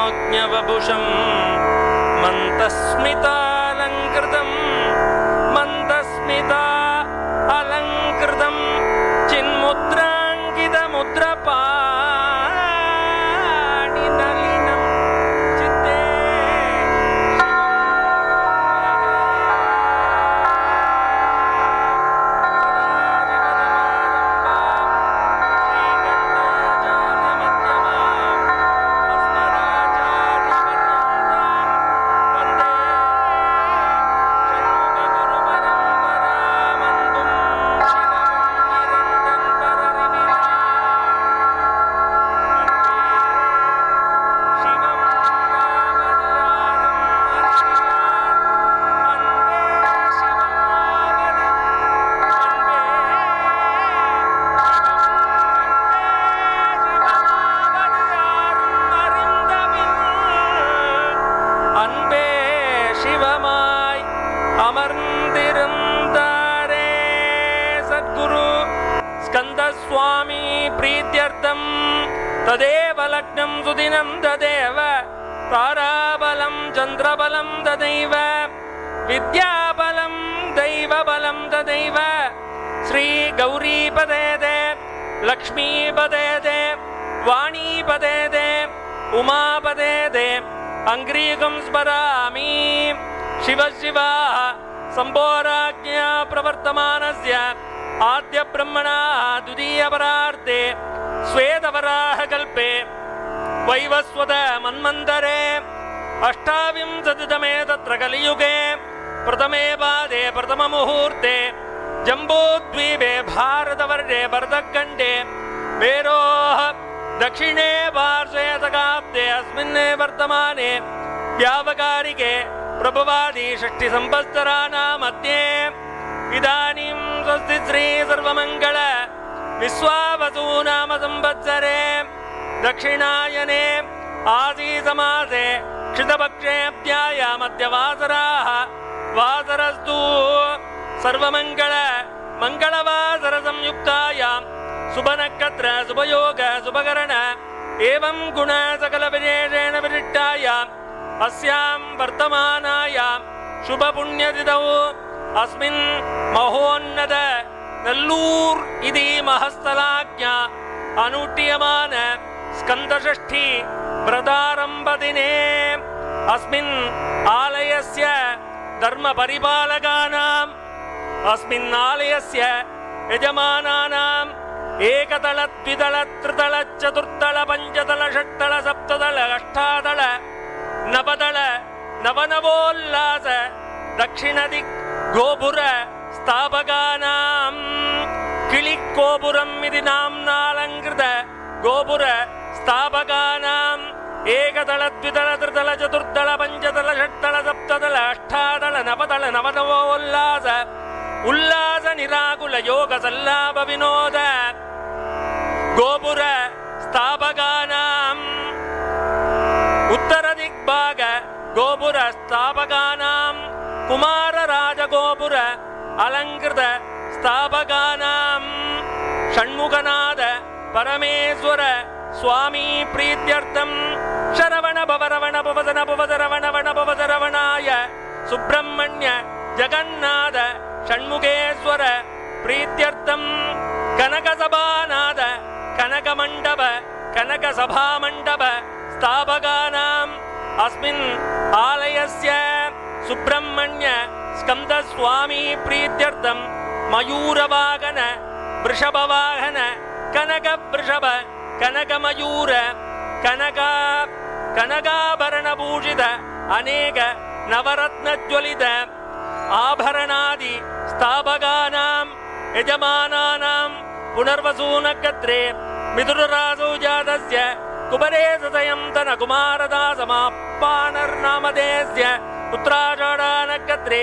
मनोज्ञवपुषं मन्दस्मितालङ्कृतं चिन्मुद्राङ्कितमुद्रपाणिनलिनं चित्ते स्कंदस्वामी प्रीत्यर्थं तदेव लग्नं सुदिनं तदेव ताराबलं चंद्रबलं तदैव विद्याबलं दैवबलं तदैव श्री गौरीपदेदे लक्ष्मीपदेदे वाणीपदेदे उमापदेदे अंग्रीकं स्मरामि शिव शिव संभोराज्ञा प्रवर्तमानस्य आद्य ब्रह्मणा द्वितीय परार्थे स्वेदवराहकल्पे वैवस्वत मन्वन्तरे अष्टाविंशतितमे तत्र कलियुगे प्रथमे पादे प्रथममुहूर्ते जम्बूद्वीपे भारतवर्षे भरतखण्डे मेरोः दक्षिणे पार्श्वे सकाब्दे अस्मिन् वर्तमाने व्यावकारिके प्रभवादि षष्टिसंवत्सराणां मध्ये इदानीं स्वस्ति श्री सर्वमंगल विश्वावसु नाम संवत्सरे दक्षिणायने आसीसमासे क्षितपक्षेऽप्याय मध्यवासराः वासरस्तु सर्वमंगल मंगलवासर संयुक्तायां शुभनक्षत्र शुभयोग शुभकरण एवं गुण सकल विशेषेण विशिष्टायाम् अस्यां वर्तमानायां शुभपुण्यतिथौ अस्मिन् महोन्नत नल्लूर् इति महस्थलाज्ञा अनुष्ठीयमान स्कंदषष्ठी व्रतारम्भदिने अस्मिन् आलयस्य धर्मपरिपालकानाम् अस्मिन् आलयस्य यजमानानाम् एकतल द्वितल त्रितल चतुर्तल पञ्चतल षट्तल सप्ततल अष्टातल नवदल नवनवोल्लास दक्षिणदिक् गोपुर स्थापकानां किलिकोपुरम् इति नाम्नालङ्कृत गोपुर स्थापकानाम् एकतल द्वितल त्रितल चतुर्तल पञ्चतल षट्तल सप्ततल अष्टातल नवदल नवनवोल्लास उल्लास निराकुल योग सल्लाभ विनोद गोपुर स्थापकानाम् उत्तर दिग्भाग गोपुर स्थापकानाम् कुमार राजगोपुर अलंकृत स्थापकानां षण्मुखनाथ परमेश्वर स्वामी प्रीत्यर्थं शरवण भवरवण भवदन भवदरवण वण भवदरवणाय सुब्रह्मण्य जगन्नाथ षण्मुखेश्वर प्रीत्यर्थं कनकसभानाथ कनकमण्डप कनकसभामण्डप स्थापकानाम् अस्मिन् आलयस्य सुब्रह्मण्य स्कंदस्वामी प्रीत्यर्थं मयूरवाहन वृषभवाहन कनक वृषभ कनकमयूर कनकाभरणभूषित अनेक नवरत्नज्वलित आभरणादि स्थापकानां यजमानानां पुनर्वसूनक्षत्रे मिथुनरासौ जातस्य कुबरेशतयं तनकुमारदासमाप्पानर्नामधेयस्य उत्तराषाढानक्षत्रे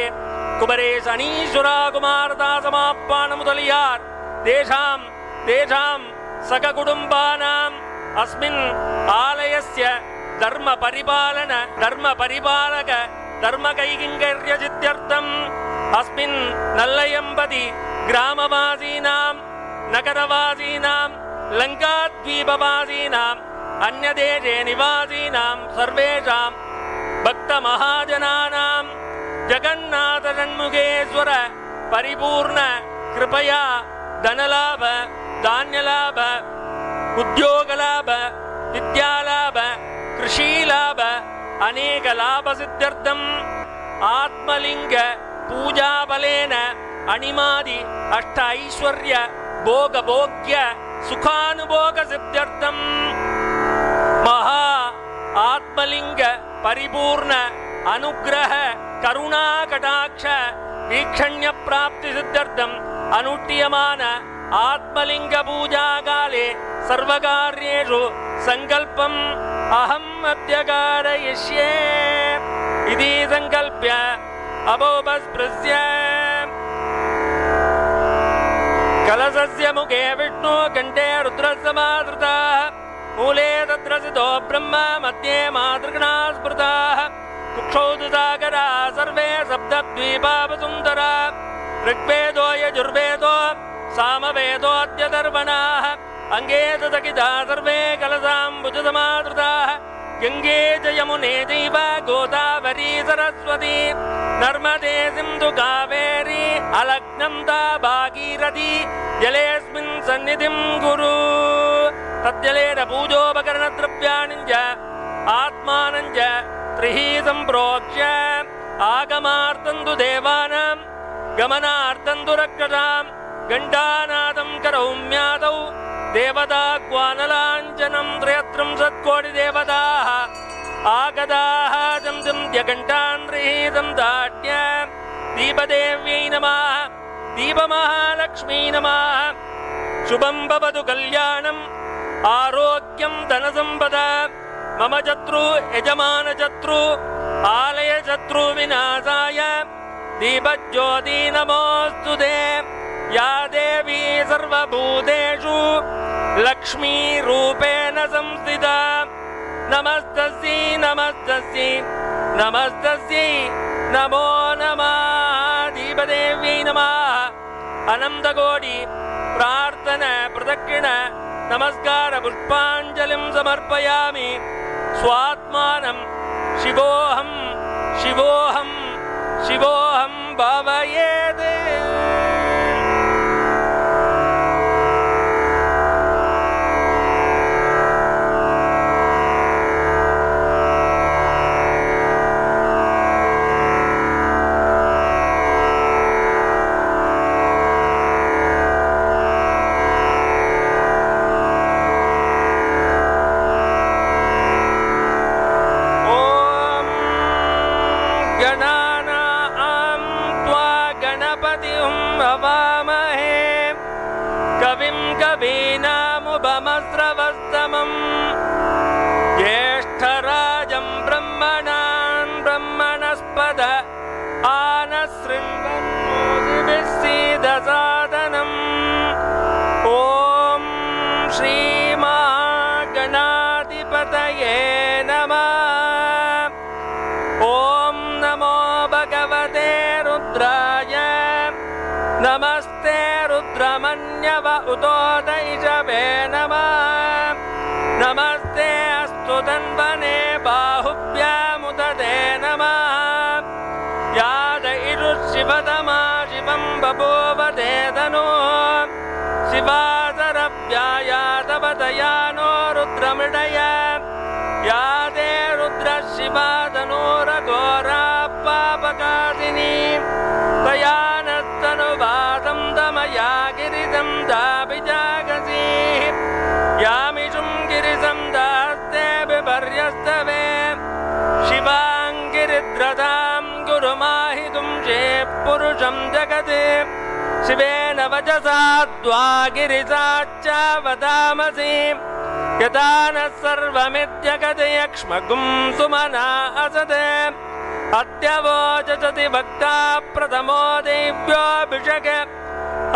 कुबरेश अनीश्वरा कुमारदासमाप्पानमुदलियार् तेषां सककुटुम्बानाम् अस्मिन् आलयस्य धर्मपरिपालक धर्मकैकिङ्कर्यचित्यर्थम् अस्मिन् नल्लयम्पति ग्रामवासीनां नगरवासीनां लङ्काद्वीपवासीनां अन्यदेशे निवासीनां सर्वेषां भक्तमहाजनानां जगन्नाथषण्मुखेश्वर परिपूर्ण कृपया धनलाभ धान्यलाभ उद्योगलाभ विद्यालाभ कृषिलाभ अनेक लाभसिद्ध्यर्थम् आत्मलिंग पूजाबलेन अणिमादि अष्ट ऐश्वर्य भोगभोग्य सुखानुभोगसिद्ध्यर्थम् महा आत्मलिंग परिपूर्ण अनुग्रह करुणा कटाक्ष वीक्षण्य प्राप्ति सिद्ध्यर्थम् अनुष्ठीयमान आत्मलिंग पूजा काले सर्वकार्येषु संकल्पम् अहम् अद्य कारयिष्ये इति संकल्प्य अभोपस्पृश्य कलशस्य मुखे विष्णु कंठे रुद्रसमादृताः मूले तत्र सितो ब्रह्म मध्ये मातृगणा स्मृताः कुक्षौ सागरा सर्वे सप्तद्वीपावसुन्दरा ऋग्वेदो यजुर्वेदो सामवेदोऽद्यतर्वणाः अंगे तदकिता सर्वे कलशाम्बुजसमादृताः गंगे च यमुने चैव गोदावरी सरस्वती नर्मदे सिन्धु कावेरी अलग्नन्दा भागीरथी जलेऽस्मिन् सन्निधिं कुरु तज्जलेन पूजोपकरणद्रव्याणि च आत्मानं च त्रिः सम्प्रोक्ष्य आगमार्थं तु देवानां गमनार्थं तु रक्षसां घण्टानादं करोम्यादौ देवता क्वानलाञ्जनं त्रयस्त्रिंशत्कोटिदेवताः आगताः जं जघण्टान्ध्रीं दाट्य दीपदेव्यै नमः दीपमहालक्ष्मी नमः शुभं भवतु कल्याणम् आरोग्यं धनसम्पदा मम शत्रु यजमानशत्रु आलयशत्रु विनाशाय दीपज्योति नमोऽस्तुते या देवी सर्वभूतेषु लक्ष्मीरूपेण संस्थिता नमस्तस्यै नमस्तस्यै नमस्तस्यै नमो नमः दीपदेव्यै नमः अनन्तकोटि प्रार्थना प्रदक्षिण नमस्कार पुष्पाञ्जलिं समर्पयामि स्वात्मानं शिवोऽहं शिवोऽहं शिवोऽहं भावयेत् कवीनामुपमस्रवस्तमम् ज्येष्ठराजं ब्रह्मणान् ब्रह्मणस्पद आनशृण्वन्नोतिभिस्सीदसादनम् ॐ श्रीमहागणाधिपतये नमः ॐ नमो भगवते रुद्राय नमस्ते रुद्रमन्यव उतोदैषवे नमः नमस्ते अस्तु तन्वने बाहुभ्यामुदते नमः यादयिषु शिवतमा शिवं बभूवते तनु शिवासरव्यायातवतया नो रुद्रमृडय यादे रुद्रशिवा तनूरघोरा पापकादिनी तया नस्तनुवादं दमया गिरिजं दाभिजागसी यामिषुं गिरिजं दास्ते बिपर्यस्तवे शिवाङ्गिरिद्रदां गुरुमाहितुं चेत् पुरुषं जगति शिवेन वचसा त्वा गिरिजाच्च वदामसि यदा न सर्वमित्यगतयक्ष्मगुं सुमना असते अद्यवोचति भक्ता प्रथमो देव्योऽभिषेक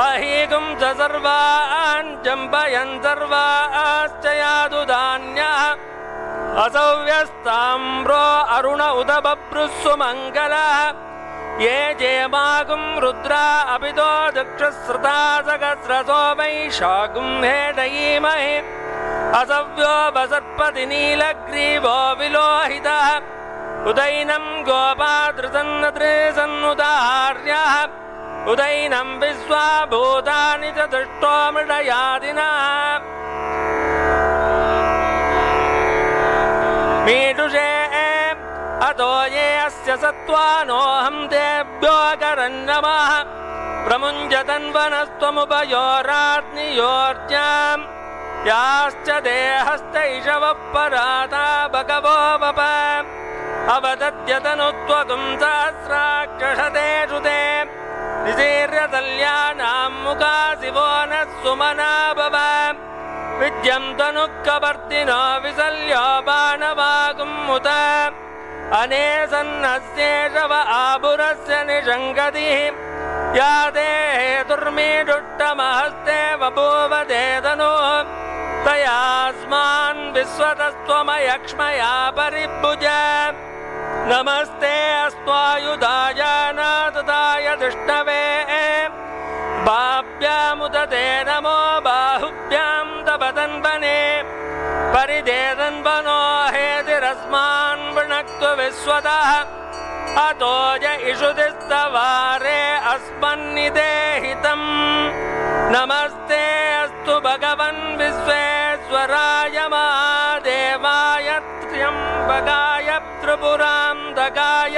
अहीगुं च सर्वान् जम्बयन् सर्वाश्च यादु धान्यः असौ व्यस्ताम्रो अरुण उद बभ्रुस्सु मङ्गलः ये जेमागुं रुद्रा अभितो दक्षश्रुता सहस्रसो वैशागुं हेडयीमहि असव्यो वसर्पति नीलग्रीवो विलोहितः उदैनं गोपादृसन्नुदार्यः उदैनं विश्वाभूतानि च दृष्टो मृडयादिनः मीडुषे अतो ये अस्य सत्त्वानोऽहं तेभ्यो करन्नमः प्रमुञ्जतन्वनस्त्वमुभयोराज्ञियोर्जाम् याश्च देहस्तैषवः पराता भगवो वप अवदत्यतनुत्वगुं सहस्राक्षषतेषु ते निशीर्यतल्यानां मुखासिवो नः सुमना भव विद्यं तनुःकवर्तिनो विसल्यो बाणवागुमुत अनेसन्नस्येषव आभुरस्य निषङ्गतिः या ते हेतुर्मीडुट्टमहस्ते बभूव ते तनुः तयास्मान् विश्वतस्त्वमयक्ष्मया परिभुज नमस्ते अस्त्वायुधाय नातताय धृष्णवे बाभ्यामुदते नमो बाहुभ्यां तपतन्वने परिदेदन्वनो हेतिरस्मान् वृणक्तु विश्वतः अतो य इषुतिस्तवारे अस्मन्निदेहितम् नमस्ते अस्तु भगवन् विश्वेश्वराय महादेवाय त्र्यम्बकाय त्रिपुरान्तकाय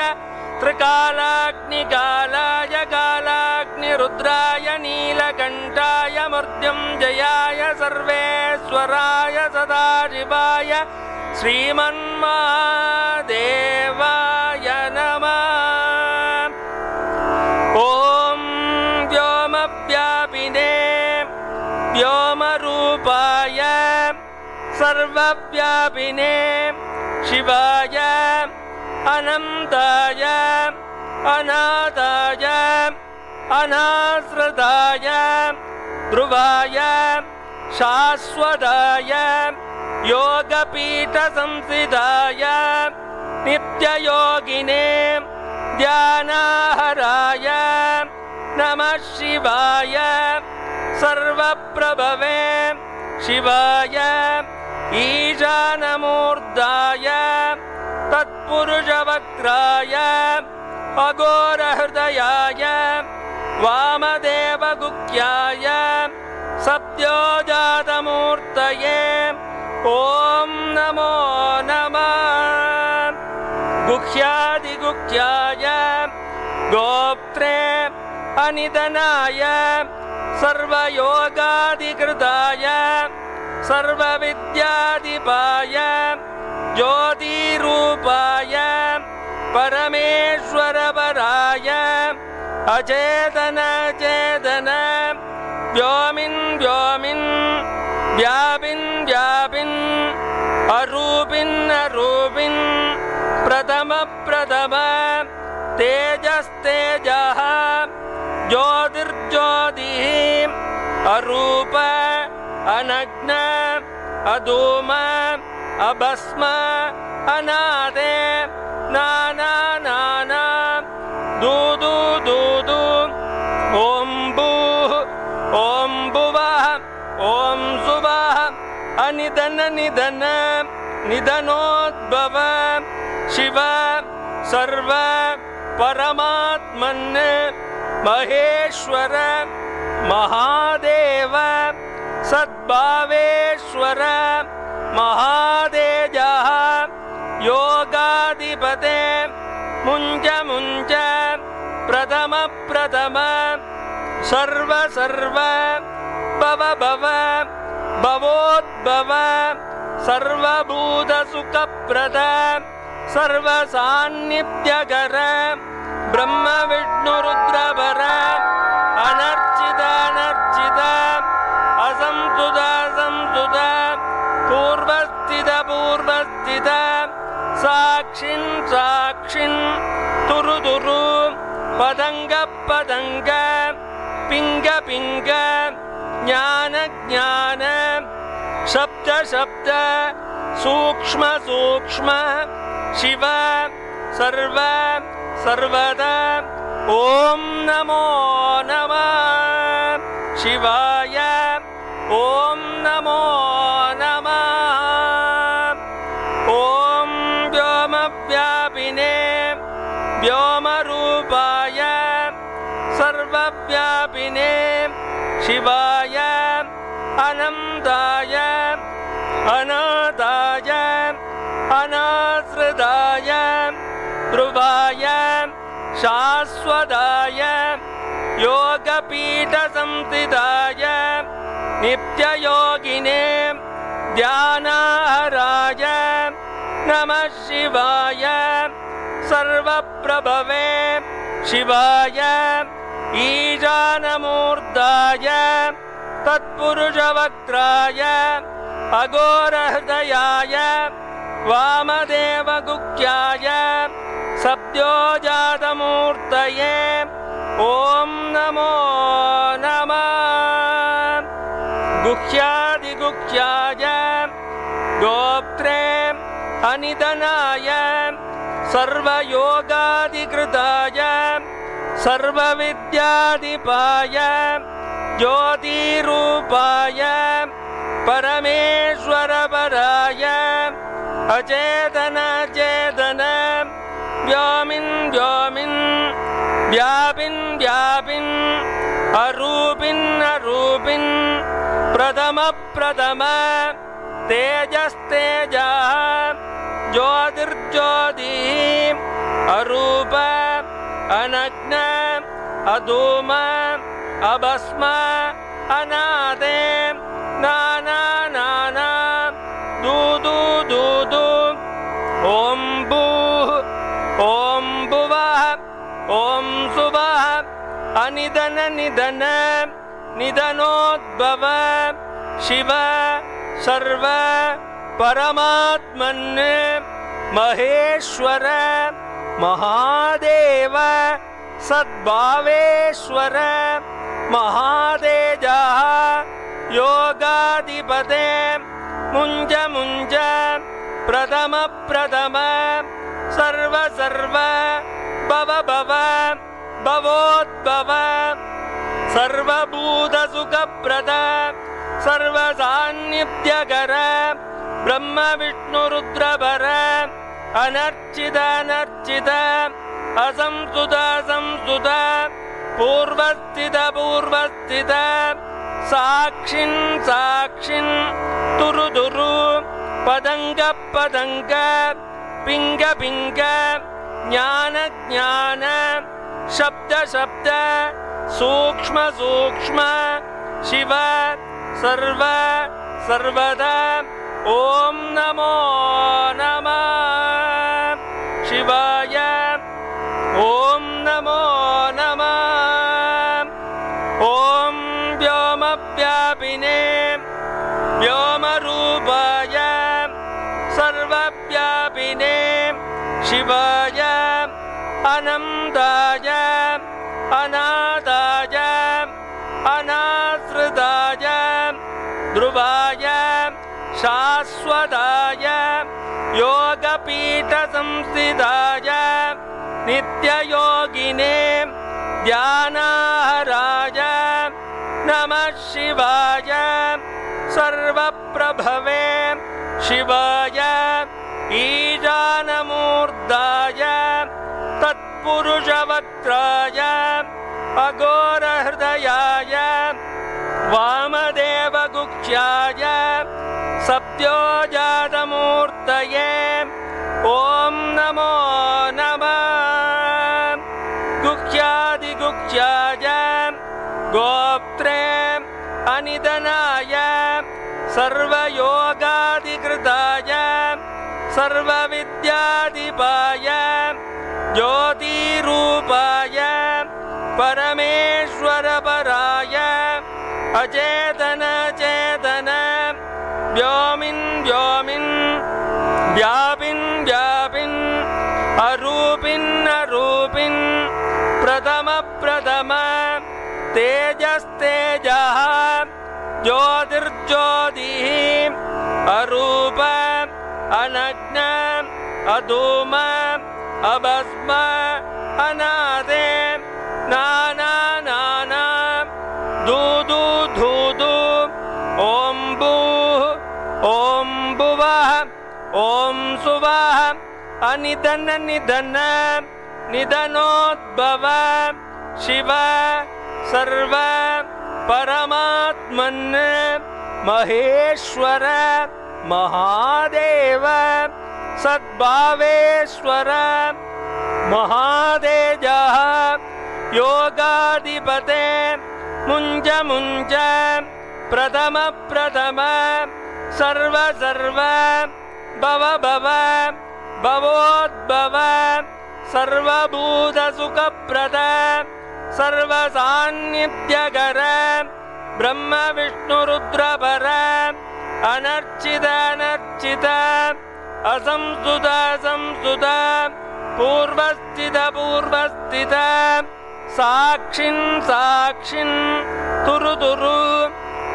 त्रिकालाग्निकालाय कालाग्निरुद्राय नीलकण्ठाय मृत्युञ्जयाय सर्वेश्वराय सदाशिवाय श्रीमन्महादेवाय नमः। ॐ व्योमव्यापिने व्योमरूपाय सर्वव्यापिने शिवाय अनन्ताय अनाथाय अनाश्रिताय ध्रुवाय शाश्वताय योगपीठसंस्थिताय नित्ययोगिने ध्यानाहराय नमः शिवाय सर्वप्रभवे शिवाय ईशानमूर्धाय तत्पुरुषवक्त्राय अघोरहृदयाय वामदेवगुह्याय सद्योजातमूर्तये ॐ नमो नमः। गुह्यादिगुह्याय गोप्त्रे अनिधनाय सर्वयोगादिकृताय सर्वविद्याधिपाय ज्योतिरूपाय परमेश्वरपराय अचेतन चेतन व्योमिन् व्योमिन् व्यापिन् व्यापिन् अरूपिन् अरूपिन् प्रथम प्रथम तेजस्तेजः ज्योतिर्ज्योतिः अरूप अनग्न अधूम अभस्म अनादे नाना नाना दूदू दूदू ॐ भूः ॐ भुवः ॐ सुवः अनिधन निधन निधनोद्भव शिव सर्व परमात्मन् महेश्वर महादेव सद्भावेश्वर महातेजः योगाधिपते मुञ्च मुञ्च प्रथम प्रथम सर्व सर्व भव भव भवोद्भव सर्वभूतसुखप्रद सर्वसान्निध्यकर ब्रह्म विष्णुरुद्रवर अनर्चित अनर्चित असंसुत असंसुत पूर्वस्थित पूर्वस्थित साक्षिन् साक्षिन् तुरु तुरु पतंग पतंग पिंग पिंग ज्ञान ज्ञान शब्द शब्द सूक्ष्म सूक्ष्म शिव सर्व सर्वदा ओम नमो नमः शिवाय ओम नमो नमः। व्योमरूपाय सर्वव्यापिने शिवाय अनन्ताय अनाथाय अनाश्रिताय ध्रुवाय शाश्वताय योगपीठसंस्थिताय नित्ययोगिने ध्यानाहराय नमः शिवाय सर्वप्रभवे शिवाय ईशानमूर्धाय तत्पुरुषवक्त्राय अघोरहृदयाय वामदेवगुह्याय सद्योजातमूर्तये ॐ नमो नमः। गुह्यादिगुह्याय गोप्त्रे अनिधनाय सर्वयोगाधिकृताय सर्वविद्याधिपाय ज्योतिरूपाय परमेश्वरपराय अचेतनचेतन व्योमिन् व्योमिन् व्यापिन् व्यापिन् अरूपिन् अरूपिन् प्रथम प्रथम तेजस्तेजः ज्योतिर्ज्योतिः अरूप अनग्न अधूम अभस्म अनादे नाना नाना दूदू दूदू ॐ भूः ॐ भुवः ॐ सुवः अनिधन निधन निधनोद्भव शिव सर्व परमात्मन् महेश्वर महादेव सद्भावेश्वर महातेजा योगाधिपते मुञ्ज मुञ्ज प्रथम प्रथम सर्व सर्व भव भव भवोद्भव सर्वभूतसुखप्रद सर्वसान्निध्यकर ब्रह्म विष्णु रुद्रभर अनर्चित अनर्चित असंस्तुत असंस्तुत पूर्वस्थित पूर्वस्थित साक्षिन् साक्षिन् तुरु तुरु पदंग पदंग पिंग पिंग ज्ञान ज्ञान शब्द शब्द सूक्ष्म सूक्ष्म शिव सर्व सर्वदा ओम नमो नमः शिवाय ओम नमो नमः ओम व्योमव्यापिने व्योमरूपाय सर्वव्यापिने शिवाय अनन्ताय अनाथाय अनाश्रिताय ध्रुवाय शाश्वताय योगपीठसंस्थिताय नित्ययोगिने ध्यानाहराय नमः शिवाय सर्वप्रभवे शिवाय ईशानमूर्धाय तत्पुरुषवक्त्राय अघोरहृदयाय वामदेवगुह्याय सद्योजातमूर्तये ॐ नमो नमः गुह्यादिगुह्याय गोप्त्रे अनिधनाय सर्वयोगाधिकृताय सर्वविद्याधिपाय ज्योतिरूपाय परमेश्वरपराय अचेतन चेतन व्योमिन् व्योमिन् व्यापिन् व्यापिन् अरूपिन् अरूपिन् प्रथम प्रथम तेजस्तेजः ज्योतिर्ज्योतिः अरूप अनग्न अधूम अभस्म अनादे नाना नाना दूदू धूदू ॐ भूः ॐ भुवः ॐ सुवः अनिधन निधन निधनोद्भव शिव सर्व परमात्मन् महेश्वर महादेव सद्भावेश्वर महातेजः योगाधिपते मुञ्ज मुञ्ज प्रथम प्रथम सर्व सर्व भव भव भवोद्भव सर्वभूतसुखप्रद सर्वसान्निध्यकर ब्रह्म विष्णुरुद्रपर अनर्चित अनर्चित असंस्तुत असंस्तुत पूर्वस्थित पूर्वस्थित साक्षिन् साक्षिन् तुरु तुरु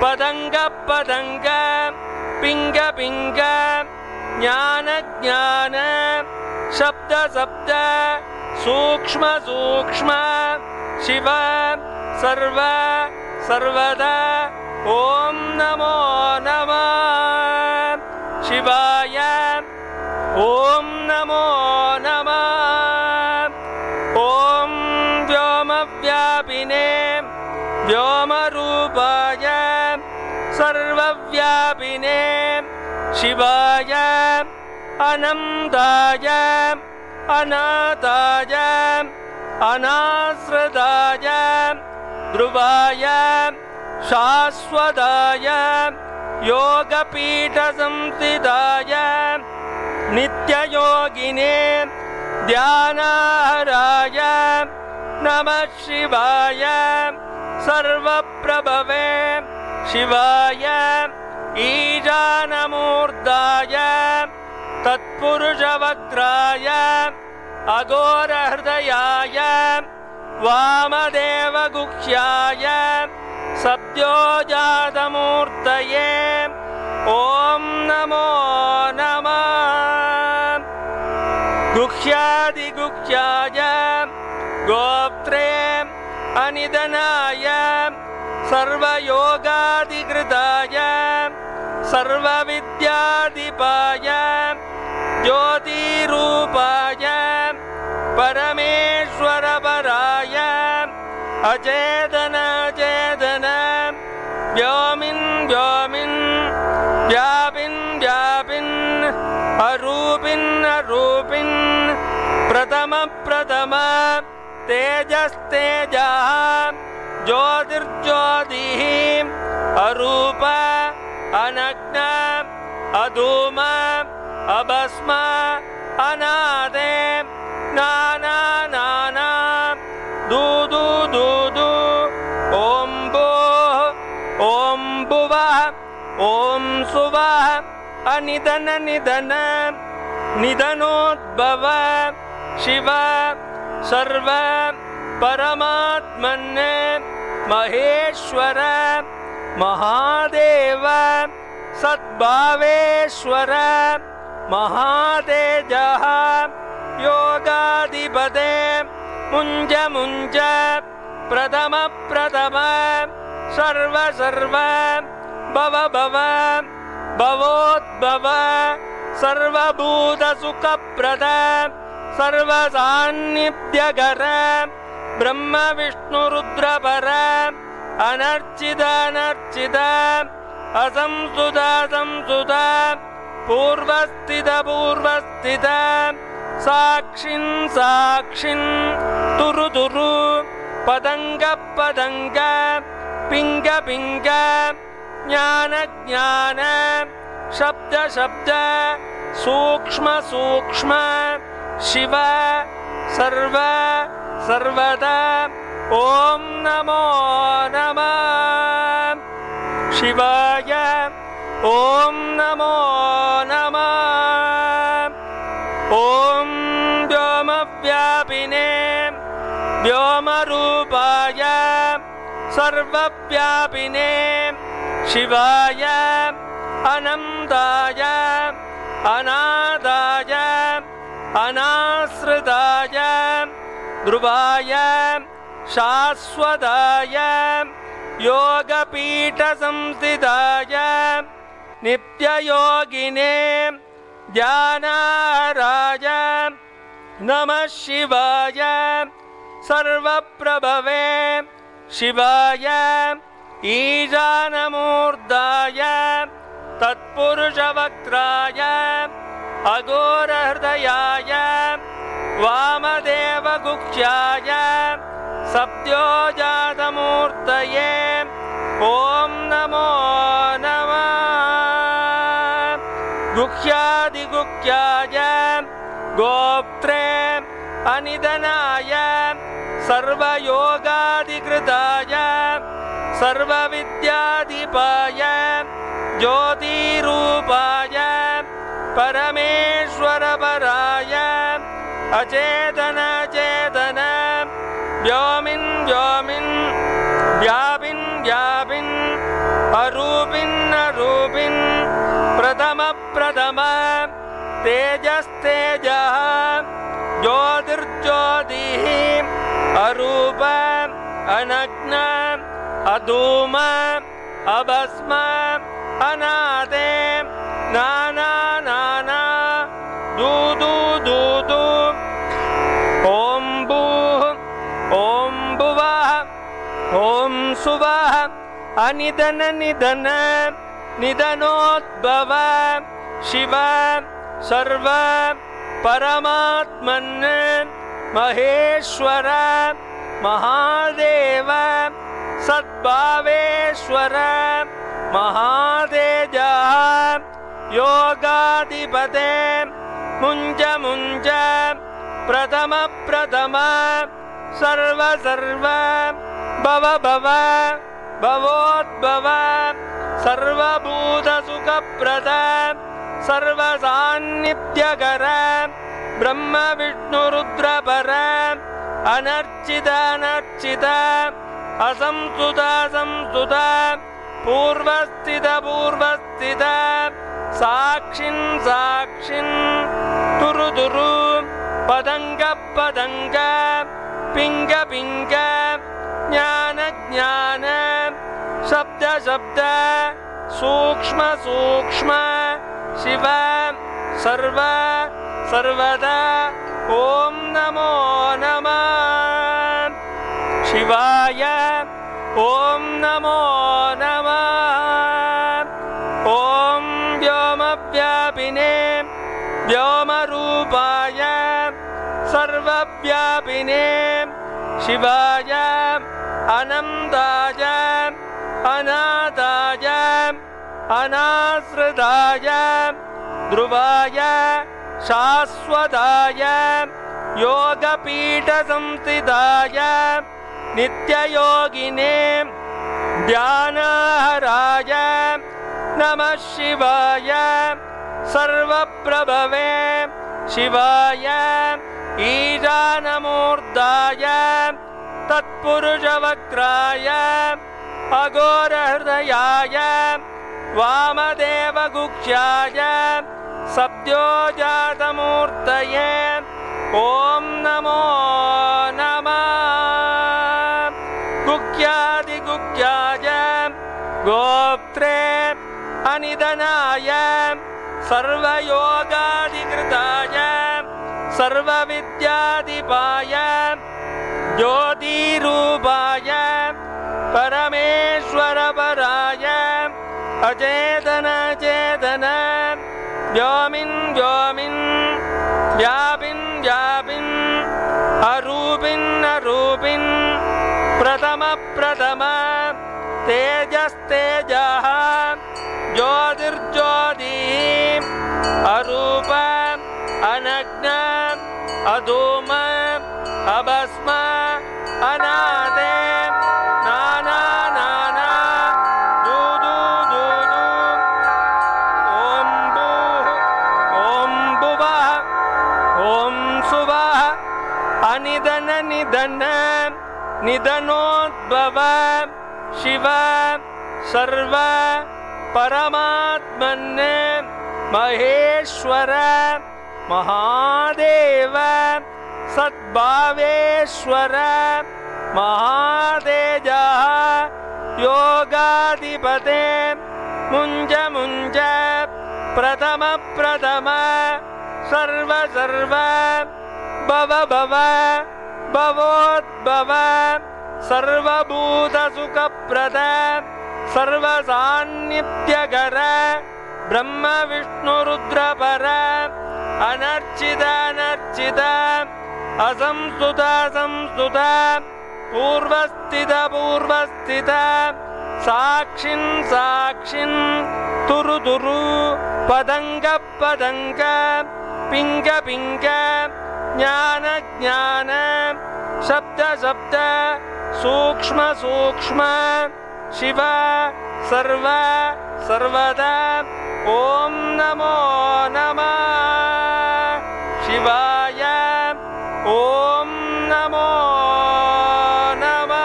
पदंग पदंग पिंग पिंग ज्ञान ज्ञान शब्द शब्द सूक्ष्म सूक्ष्म शिव सर्व सर्वदा ओम नमो नमः शिवाय ओम नमो नमः ओम व्योमव्यापिने व्योमरूपाय सर्वव्यापिने शिवाय अनन्ताय अनाथाय अनाश्रिताय ध्रुवाय शाश्वताय योगपीठसंस्थिताय नित्ययोगिने ध्यानाहराय नमः शिवाय सर्वप्रभवे शिवाय ईशानमूर्धाय तत्पुरुषवक्त्राय अघोरहृदयाय वामदेवगुह्याय सद्योजातमूर्तये ॐ नमो नमः गुह्यादिगुह्याय गोप्त्रे अनिधनाय सर्वयोगाधिकृताय सर्वविद्याधिपाय ज्योतिरूपाय परमेश्वरपराय अचेतन चेतन व्योमिन् व्योमिन् व्यापिन् व्यापिन् अरूपिन् अरूपिन् प्रथम प्रथम तेजस्तेजः ज्योतिर्ज्योतिः अरूप अनग्न अधूम अभस्म अनादे नाना नाना दूदू दूदू ओम भूः ओम भुवः ओम सुवः अनिधन निधन निधनोद्भव शिव सर्व परमात्मन् महेश्वर महादेव सद्भावेश्वर महातेजः योगाधिपते मुञ्ज मुञ्ज प्रथम प्रथम सर्व सर्व भव भव भवोद्भव सर्वभूतसुखप्रद सर्वसान्निध्यकर ब्रह्म विष्णुरुद्रपर अनर्चित अनर्चित असंस्तुत असंस्तुत पूर्वस्थित पूर्वस्थित साक्षिन् साक्षिन् तुरु तुरु पदंग पदंग पिंग पिंग ज्ञान ज्ञान शब्द शब्द सूक्ष्म सूक्ष्म शिव सर्व सर्वदा ओम नमो नमः शिवाय ओम नमो नमः ओम व्योमव्यापिने व्योमरूपाय सर्वव्यापिने शिवाय अनन्ताय अनाथाय अनाश्रिताय ध्रुवाय शाश्वताय योगपीठसंस्थिताय नित्ययोगिने ध्यानाहराय नमः शिवाय सर्वप्रभवे शिवाय ईशानमूर्धाय तत्पुरुषवक्त्राय अघोरहृदयाय वामदेवगुह्याय सद्योजातमूर्तये ॐ नमो नमः। गुह्यादिगुह्याय गोप्त्रे अनिधनाय सर्वयोगाधिकृताय सर्वविद्याधिपाय ज्योतिरूपाय परमेश्वरपराय अचेतन चेतन व्योमिन् व्योमिन् व्यापिन् व्यापिन् अरूपिन् अरूपिन् प्रथम प्रथम तेजस्तेजः ज्योतिर्ज्योतिः अरूप अनग्न अधूम अभस्म अनादे नाना नाना दूदू दूदू ॐ भूः ॐ भुवः ॐ सुवः अनिधन निधन निधनोद्भव शिव सर्व परमात्मन् महेश्वर महादेव सद्भावेश्वर महातेजः योगाधिपते मुञ्ज मुञ्ज प्रथम प्रथम सर्व सर्व भव भव भवोद्भव सर्वभूतसुखप्रद सर्वसान्निध्यकर ब्रह्म विष्णु रुद्रपर अनर्चित अनर्चित असंस्तुत संस्तुत पूर्वस्थित पूर्वस्थित साक्षिन् साक्षिन् तुरु तुरु पदंग पदंग पिंग पिंग ज्ञान ज्ञान शब्द शब्द सूक्ष्म सूक्ष्म शिव सर्व सर्वदा ॐ नमो नमः शिवाय ॐ नमो नमः ॐ व्योमव्यापिने व्योमरूपाय सर्वव्यापिने शिवाय अनन्ताय अनाथाय अनाश्रिताय ध्रुवाय शाश्वताय योगपीठसंस्थिताय नित्ययोगिने ध्यानहराय नमः शिवाय सर्वप्रभवे शिवाय ईशानमूर्धाय तत्पुरुषवक्त्राय अघोरहृदयाय वामदेवगुह्याय सद्योजातमूर्तये ॐ नमो नमः। गुह्यादिगुह्याय गोप्त्रे अनिधनाय सर्वयोगाधिकृताय सर्वविद्याधिपाय ज्योतिरूपाय परमेश्वरपराय अचेतन चेतन व्योमिन् व्योमिन् व्यापिन् व्यापिन् अरूपिन् अरूपिन् प्रथम प्रथम तेजस्तेजः ज्योतिर्ज्योतिः अरूप अनग्न अधूम अभस्म अनादे नाना नाना दूदू दूदू ॐ भूः ॐ भुवः ॐ सुवः अनिधन निधन निधनोद्भव शिव सर्व परमात्मन् महेश्वर महादेव सद्भावेश्वर महातेजः योगाधिपते मुञ्ज मुञ्ज प्रथम प्रथम सर्व सर्व ಭವ ಭವ ಭವೋದ್ಭವ ಸರ್ವಭೂತ ಸುಖಪ್ರದ ಸರ್ವಸಾನ್ನಿಧ್ಯಕರ ಬ್ರಹ್ಮ ವಿಷ್ಣು ರುದ್ರ ಪರ ಅನರ್ಚಿತ ಅನರ್ಚಿತ ಅಸಂಸ್ತುತ ಸಂಸ್ತುತ ಪೂರ್ವಸ್ಥಿತ ಪೂರ್ವಸ್ಥಿತ ಸಾಕ್ಷಿನ್ ಸಾಕ್ಷಿನ್ ತುರು ತುರು ಪದಂಗ ಪದಂಗ ಪಿಂಗ ಪಿಂಗ ಜ್ಞಾನ ಜ್ಞಾನ ಶಬ್ದ ಶಬ್ದ ಸೂಕ್ಷ್ಮ ಸೂಕ್ಷ್ಮ ಶಿವ ಸರ್ವ ಸರ್ವದಾ ಓಂ ನಮೋ ನಮಃ ಶಿವಾಯ ಓಂ ನಮೋ ನಮಃ.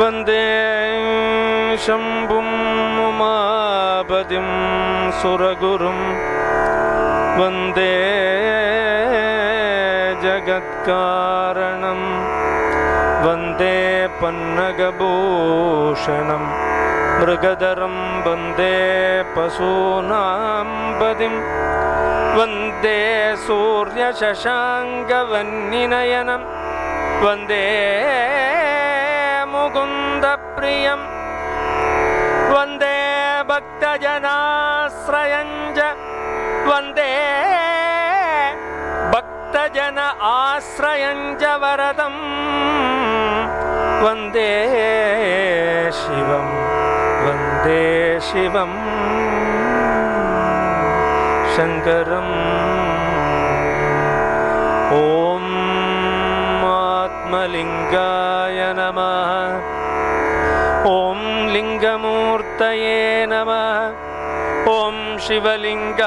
ವಂದೇ ಶಂಭುಂ ಉಮಾಪತಿಂ ಸುರಗುರುಂ ವಂದೇ ಜಗತ್ಕಾರಣಂ ವಂದೇ ಪನ್ನಗಭೂಷಣಂ ಮೃಗಧರಂ ವಂದೇ ಪಶೂನಾಂ ಪದಿಂ ವಂದೇ ಸೂರ್ಯಶಶಾಂಕವನ್ನಿನಯನಂ ವಂದೇ ಮುಕುಂದ ಪ್ರಿಯಂ ವಂದೇ ಭಕ್ತಜನಾಶ್ರಯಂಜ ವಂದೇ ಭಕ್ತಜನ ಆಶ್ರಯಂಜ ವರದಂ ವಂದೇ ಶಿವಂ ವಂದೇ ಶಿವಂ ಶಂಕರಂ. ಓಂ ಆತ್ಮಲಿಂಗಾಯ ನಮಃ. ಓಂ ಲಿಂಗಮೂರ್ತಯೇ ನಮಃ. ಓಂ ಶಿವಲಿಂಗಾಯ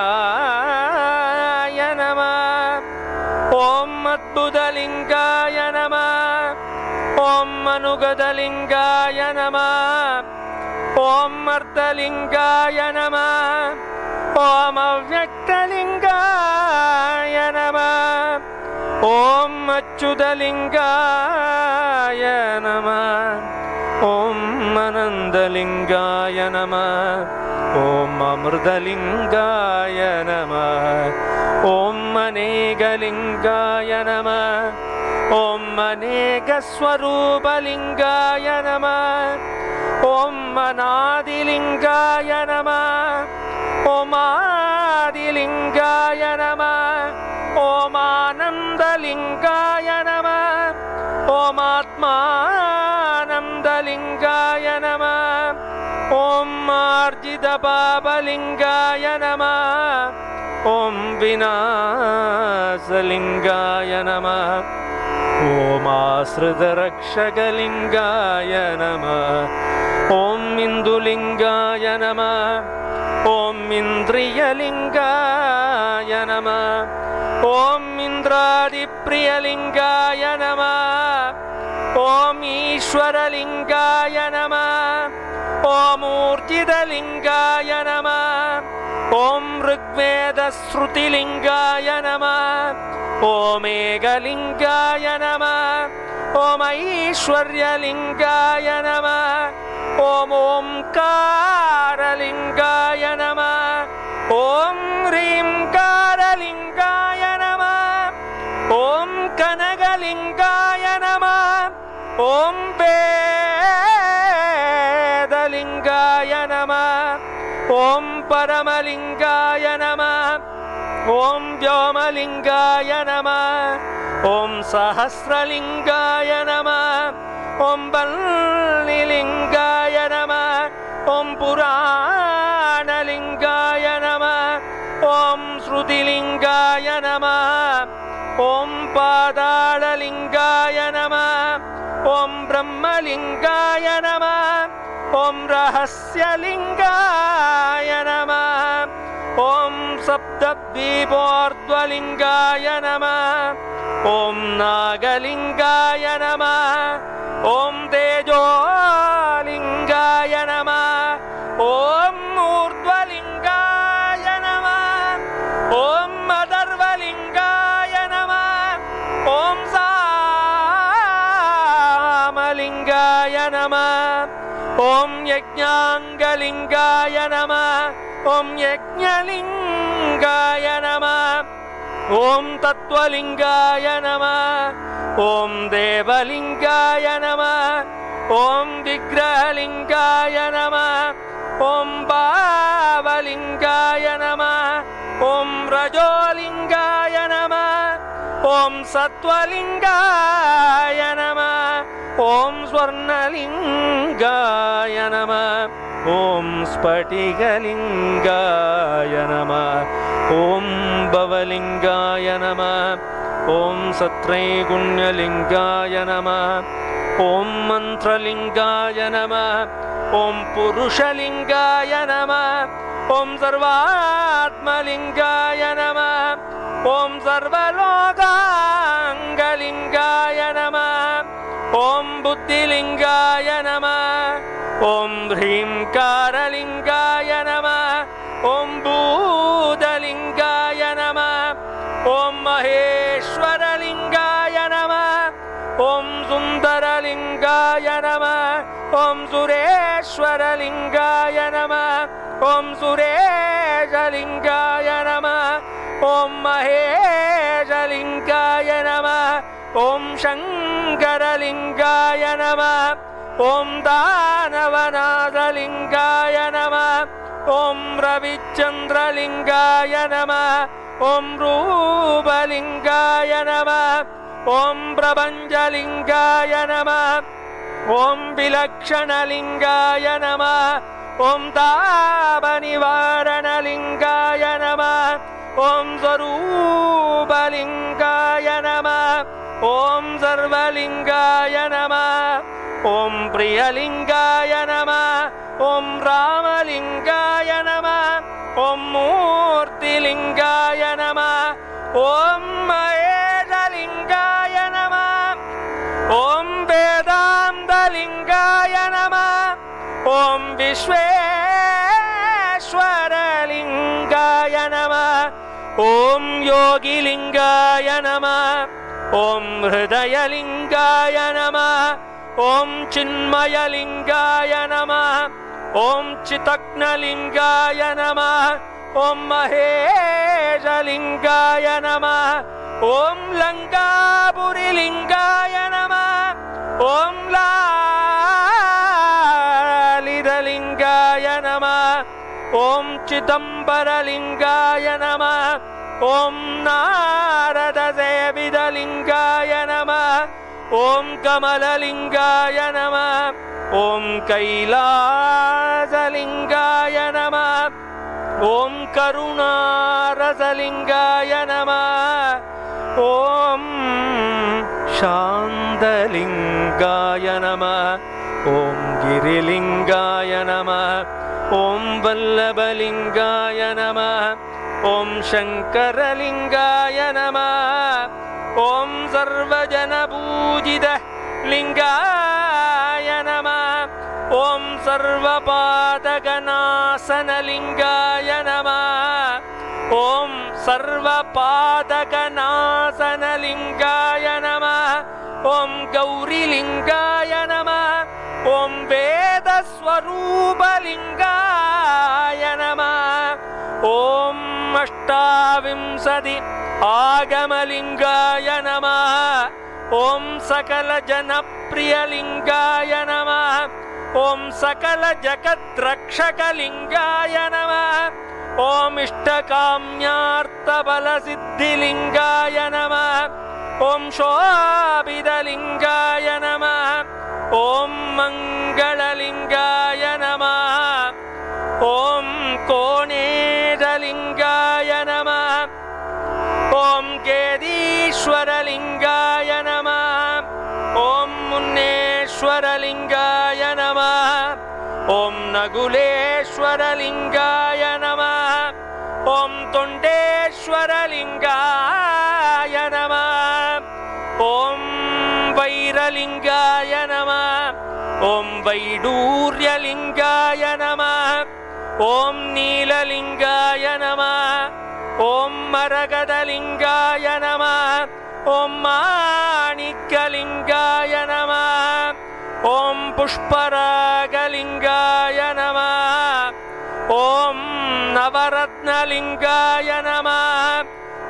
ನಮಃ. ಓಂ ಅದ್ಭುತಲಿಂಗಾಯ ನಮಃ. ಓಂ ಅನುಗತಲಿಂಗಾಯ ನಮಃ. ಓಂ ಅರ್ಧಲಿಂಗಾಯ ನಮಃ. ಓಂ ಅವ್ಯಕ್ತಲಿಂಗಾಯ ನಮಃ. ಓಂ ಅಚ್ಯುತಲಿಂಗಾಯ ನಮಃ. ಓಂ ಅನಂತಲಿಂಗಾಯ ನಮಃ. ಓಂ ಅಮೃತಲಿಂಗಾಯ ನಮಃ. ಓಂ ಅನೇಕಲಿಂಗಾಯ ನಮಃ. ಓಂ ಅನೇಕ ಸ್ವರೂಪಲಿಂಗಾಯ ನಮಃ. ಓಂ ಅನಾದಿಲಿಂಗಾಯ ನಮಃ. ಓಂ ಆದಿಲಿಂಗಾಯ ನಮಃ. ಓಂ ಆನಂದಲಿಂಗಾಯ ನಮಃ. ಓಂ ಆತ್ಮಾನಂದಲಿಂಗಾಯ ನಮಃ. ಓಂ ಮಾರ್ಜಿತ ಪಾಪಲಿಂಗಾಯ ನಮಃ. ಓಂ ವಿನಾಶಲಿಂಗಾಯ ನಮಃ. ಓಂ ಆಶ್ರಿತರಕ್ಷಕಲಿಂಗಾಯ ನಮಃ. ಓಂ ಇಂದುಲಿಂಗಾಯ ನಮಃ. ಓಂ ಇಂದ್ರಿಯಲಿಂಗಾಯ ನಮಃ. ಓಂ ಇಂದ್ರಾದಿಪ್ರಿಯಲಿಂಗಾಯ ನಮಃ. ಓಂ ಈಶ್ವರಲಿಂಗಾಯ ನಮಃ. ಓಂ ಊರ್ಜಿತಲಿಂಗಾಯ ನಮಃ. ಓಂ ಋಗ್ವೇದ ಶ್ರುತಿಲಿಂಗಾಯ ನಮಃ. ಓಂ ಏಕಲಿಂಗಾಯ ನಮಃ. ಓಂ ಐಶ್ವರ್ಯಲಿಂಗಾಯ ನಮಃ. ಓಂ ಓಂಕಾರಲಿಂಗಾಯ ನಮಃ. ಓಂ ಹ್ರೀಂಕಾರಲಿಂಗಾಯ ನಮಃ. ಓಂ ಕನಕಲಿಂಗಾಯ ನಮಃ. ಓಂ ವೇದಲಿಂಗಾಯ ನಮಃ. ಓಂ ಪರಮಲಿಂಗಾಯ ನಮಃ. ಓಂ ವ್ಯೋಮಲಿಂಗಾಯ ನಮಃ. ಓಂ ಸಹಸ್ರಲಿಂಗಾಯ ನಮಃ. ಓಂ ಬಲ್ಲಿಲಿಂಗಾಯ ನಮಃ. ಓಂ ಪುರಾಣಲಿಂಗಾಯ ನಮಃ. ಓಂ ಶ್ರುತಿಲಿಂಗಾಯ ನಮಃ. ಓಂ ಪಾದಾಳಲಿಂಗಾಯ ನಮಃ. ಓಂ ಬ್ರಹ್ಮಲಿಂಗಾಯ ನಮಃ. ಓಂ ರಹಸ್ಯಲಿಂಗಾಯ ನಮಃ. ಓಂ ಸಪ್ತದ್ವೀಪೋರ್ಧ್ವಲಿಂಗಾಯ ನಮಃ. ಓಂ ನಾಗಲಿಂಗಾಯ ನಮಃ. ಓಂ ತೇಜೋಲಿಂಗಾಯ ನಮಃ. ಓಂ ಊರ್ಧ್ವಲಿಂಗಾಯ ನಮಃ. ಓಂ ಯಜ್ಞಾಂಗಲಿಂಗಾಯ ನಮಃ ಓಂ ಯಜ್ಞಲಿಂಗಾಯ ನಮಃ ಓಂ ತತ್ವಲಿಂಗಾಯ ನಮಃ ಓಂ ದೇವಲಿಂಗಾಯ ನಮಃ ಓಂ ವಿಗ್ರಹಲಿಂಗಾಯ ನಮಃ ಓಂ ಭಾವಲಿಂಗಾಯ ನಮಃ ಓಂ ರಜೋಲಿಂಗಾಯ ನಮಃ ಓಂ ಸತ್ವಲಿಂಗಾಯ ನಮಃ ಓಂ ಸ್ವರ್ಣಲಿಂಗಾಯ ನಮಃ ಓಂ ಸ್ಫಟಿಕಲಿಂಗಾಯ ನಮಃ ಓಂ ಭವಲಿಂಗಾಯ ನಮಃ ಓಂ ಸತ್ರೈಗುಣ್ಯಲಿಂಗಾಯ ನಮಃ ಓಂ ಮಂತ್ರಲಿಂಗಾಯ ನಮಃ ಓಂ ಪುರುಷಲಿಂಗಾಯ ನಮಃ ಓಂ ಸರ್ವಾತ್ಮಲಿಂಗಾಯ ನಮಃ ಓಂ ಸರ್ವಲೋಕಾಂಗಲಿಂಗಾಯ ನಮಃ ಓಂ ಬುದ್ಧಿಲಿಂಗಾಯ ನಮಃ ಓಂ ಹ್ರೀಂಕಾರಲಿಂಗಾಯ ನಮಃ ಓಂ ಭೂತಲಿಂಗಾಯ ನಮಃ ಓಂ ಮಹೇಶ್ವರಲಿಂಗಾಯ ನಮಃ ಓಂ ಸುಂದರಲಿಂಗಾಯ ನಮಃ ಓಂ ಸುರೇಶ್ವರಲಿಂಗಾಯ ನಮಃ ಓಂ ಸುರೇಶಲಿಂಗಾಯ ನಮಃ ಓಂ ಮಹೇಶಲಿಂಗಾಯ ನಮಃ ಓಂ ಶಂಕರಲಿಂಗಾಯ ನಮಃ ಓಂ ದಾನವನಾಥಲಿಂಗಾಯ ನಮಃ ಓಂ ರವಿಚಂದ್ರಲಿಂಗಾಯ ನಮಃ ಓಂ ರೂಪಲಿಂಗಾಯ ನಮಃ ಓಂ ಪ್ರಪಂಚಲಿಂಗಾಯ ನಮಃ ಓಂ ವಿಲಕ್ಷಣಲಿಂಗಾಯ ನಮಃ ಓಂ ತಾಪನಿವಾರಣಲಿಂಗಾಯ ನಮಃ ಓಂ ಸ್ವರೂಪಲಿಂಗಾಯ ನಮಃ ಓಂ ಸರ್ವಲಿಂಗಾಯ ನಮಃ ಓಂ ಪ್ರಿಯಲಿಂಗಾಯ ನಮಃ ಓಂ ರಾಮಲಿಂಗಾಯ ನಮಃ ಓಂ ಮೂರ್ತಿಲಿಂಗಾಯ ನಮಃ ಓಂ ಮಹೇಶಲಿಂಗಾಯ ನಮಃ ಓಂ ವೇದಾಂತಲಿಂಗಾಯ ನಮಃ ಓಂ ವಿಶ್ವೇಶ್ವರಲಿಂಗಾಯ ನಮಃ ಓಂ ಯೋಗಿಲಿಂಗಾಯ ನಮಃ ಓಂ ಹೃದಯಲಿಂಗಾಯ ನಮಃ ಓಂ ಚಿನ್ಮಯಲಿಂಗಾಯ ನಮಃ ಓಂ ಚಿತಜ್ಞಲಿಂಗಾಯ ನಮಃ ಓಂ ಮಹೇಶಲಿಂಗಾಯ ನಮಃ ಓಂ ಲಂಕಾಪುರಿಲಿಂಗಾಯ ನಮಃ ಓಂ ಲಾಲಿತಲಿಂಗಾಯ ನಮಃ ಓಂ ಚಿದಂಬರಲಿಂಗಾಯ ನಮಃ ಓಂ ನಾರದ ಸೇವಿತಲಿಂಗಾಯ ನಮಃ ಓಂ ಕಮಲಲಿಂಗಾಯ ನಮಃ ಓಂ ಕೈಲಾಸಲಿಂಗಾಯ ನಮಃ ಓಂ ಕರುಣಾರಸಲಿಂಗಾಯ ನಮಃ ಓಂ ಶಾಂತಲಿಂಗಾಯ ನಮಃ ಓಂ ಗಿರಿಲಿಂಗಾಯ ನಮಃ ಓಂ ವಲ್ಲಭಲಿಂಗಾಯ ನಮಃ ಓಂ ಶಂಕರಲಿಂಗಾಯ ನಮಃ ಓಂ ಸರ್ವಜನಪೂಜಿತ ಲಿಂಗಾಯ ನಮಃ ಓಂ ಸರ್ವಪಾತಕನಾಸನಲಿಂಗಾಯ ನಮಃ ಓಂ ಸರ್ವಪಾತಕನಾಸನಲಿಂಗಾಯ ನಮಃ ಓಂ ಗೌರಿಲಿಂಗಾಯ ನಮಃ ಓಂ ವೇದಸ್ವರೂಪಲಿಂಗಾಯ ನಮಃ ಓಂ ಅಷ್ಟಾವಿಂಶತಿ ಆಗಮಲಿಂಗಾಯ ನಮಃ ಓಂ ಸಕಲ ಜನಪ್ರಿಯಲಿಂಗಾಯ ನಮಃ ಓಂ ಸಕಲ ಜಗದ್ರಕ್ಷಕಲಿಂಗಾಯ ನಮಃ ಓಂ ಇಷ್ಟಕಾಮ್ಯಾರ್ಥಫಲಸಿದ್ಧಿಲಿಂಗಾಯ ನಮಃ ಓಂ ಶೋಭಿತಲಿಂಗಾಯ ನಮಃ ಓಂ ಮಂಗಳಲಿಂಗಾಯ ನಮಃ ಓಂ ಕೋಣೇಶಲಿಂಗಾಯ ನಮಃ ಓಂ ಕೇದೀಶ್ವರಲಿಂಗಾಯ ನಮಃ ಓಂ ಮುನ್ನೇಶ್ವರಲಿಂಗಾಯ ನಮಃ ಓಂ ನಗುಲೇಶ್ವರಲಿಂಗಾಯ ನಮಃ ಓಂ ತೊಂಡೇಶ್ವರಲಿಂಗಾಯ ನಮಃ ಓಂ ವೈರಲಿಂಗಾಯ ನಮಃ ಓಂ ವೈಡೂರ್ಯಲಿಂಗಾಯ ನಮಃ ಓಂ ನೀಲಲಿಂಗಾಯ ನಮಃ ಓಂ ಮರಗದಲಿಂಗಾಯ ನಮಃ ಓಂ ಮಾಣಿಕ್ಯಲಿಂಗಾಯ ನಮಃ ಓಂ पुष्परागलिङ्गाय नमः। ॐ नवरत्नलिङ्गाय नमः।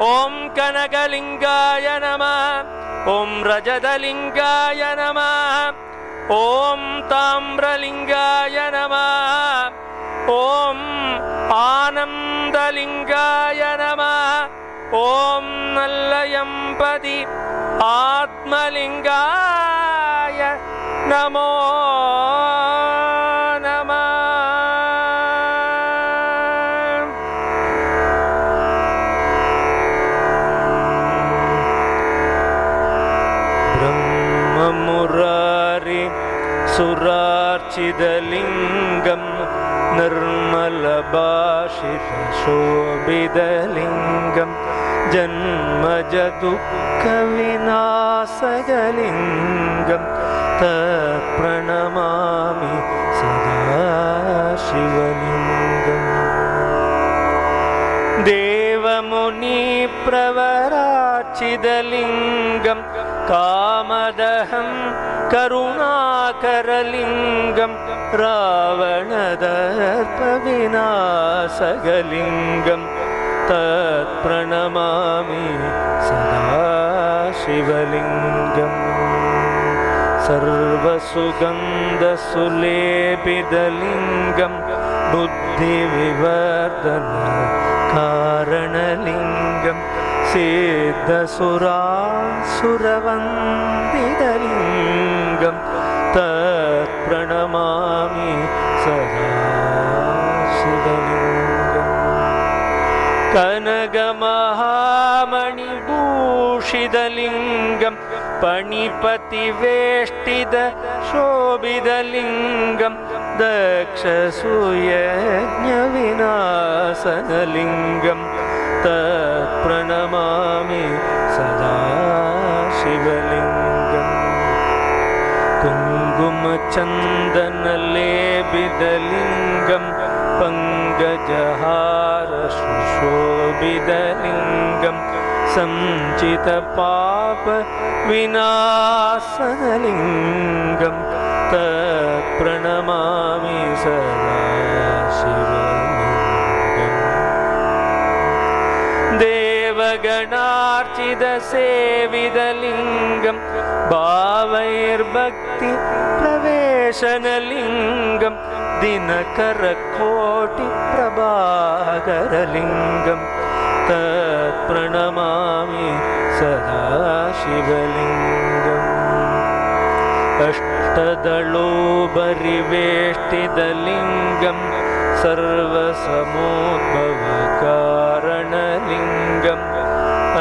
ॐ कनकलिङ्गाय नमः। ॐ रजतलिङ्गाय नमः। ॐ ताम्रलिङ्गाय नमः। ॐ आनन्दलिङ्गाय नमः। ॐ नल्लयम्पति आत्मलिङ्गाय नमो नमः। ब्रह्ममुरारि सुरार्चितलिङ्गं निर्मलभाषितशोभितलिङ्गं जन्मजदुःखविनाशकलिङ्गं तत्प्रणमामि सदा शिवलिङ्गम्। देवमुनिप्रवरार्चितलिङ्गं कामदहं करुणाकरलिङ्गं रावणदर्पविनाशकलिङ्गं तत्प्रणमामि सदा शिवलिङ्गम्। सर्वसुगन्धसुलेपितलिङ्गं बुद्धिविवर्धनकारणलिङ्गं सिद्धसुरासुरवन्दितलिङ्गं तत्प्रणमामि सदा शिवलिङ्गम्। कनकमहामणिभूषितलिङ्गं पणिपतिवेष्टितशोभितलिङ्गं दक्षसूयज्ञविनाशनलिङ्गं तत्प्रणमामि सदा शिवलिङ्गम्। कुङ्कुमचन्दनलेपितलिङ्गं पङ्कजहारशुशोभितलिङ्गं संचितपापविनाशनलिङ्गं तत्प्रणमामि सदा शिवलिङ्गम्। देवगणार्चितसेवितलिङ्गं भावैर्भक्तिप्रवेशनलिङ्गं दिनकरकोटिप्रभाकरलिङ्गं तत्प्रणमामि सदा शिवलिङ्गम्। अष्टदलोपरिवेष्टितलिङ्गं सर्वसमुद्भवकारणलिङ्गं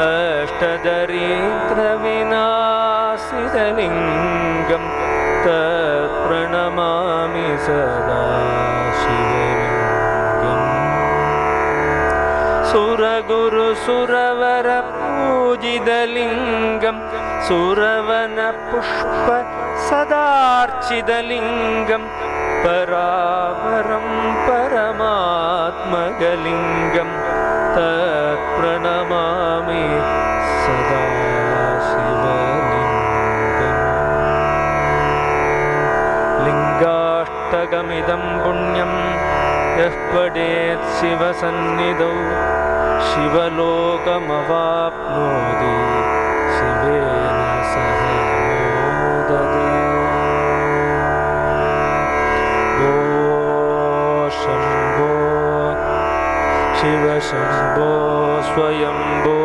अष्टदरिद्रविनाशितलिङ्गं तत्प्रणमामि सदा शिवलिङ्गम्। सुरगुरुसुरवरपूजितलिङ्गं सुरवनपुष्पसदार्चितलिङ्गं परापरं परमात्मकलिङ्गं तत्प्रणमामि सदा शिवलिङ्गम्। लिङ्गाष्टकमिदं पुण्यं यः पठेत् शिवसन्निधौ शिवलोकमवाप्नोति शिवेन सह मोदते। ओ शम्भो शिव शम्भो स्वयम्भो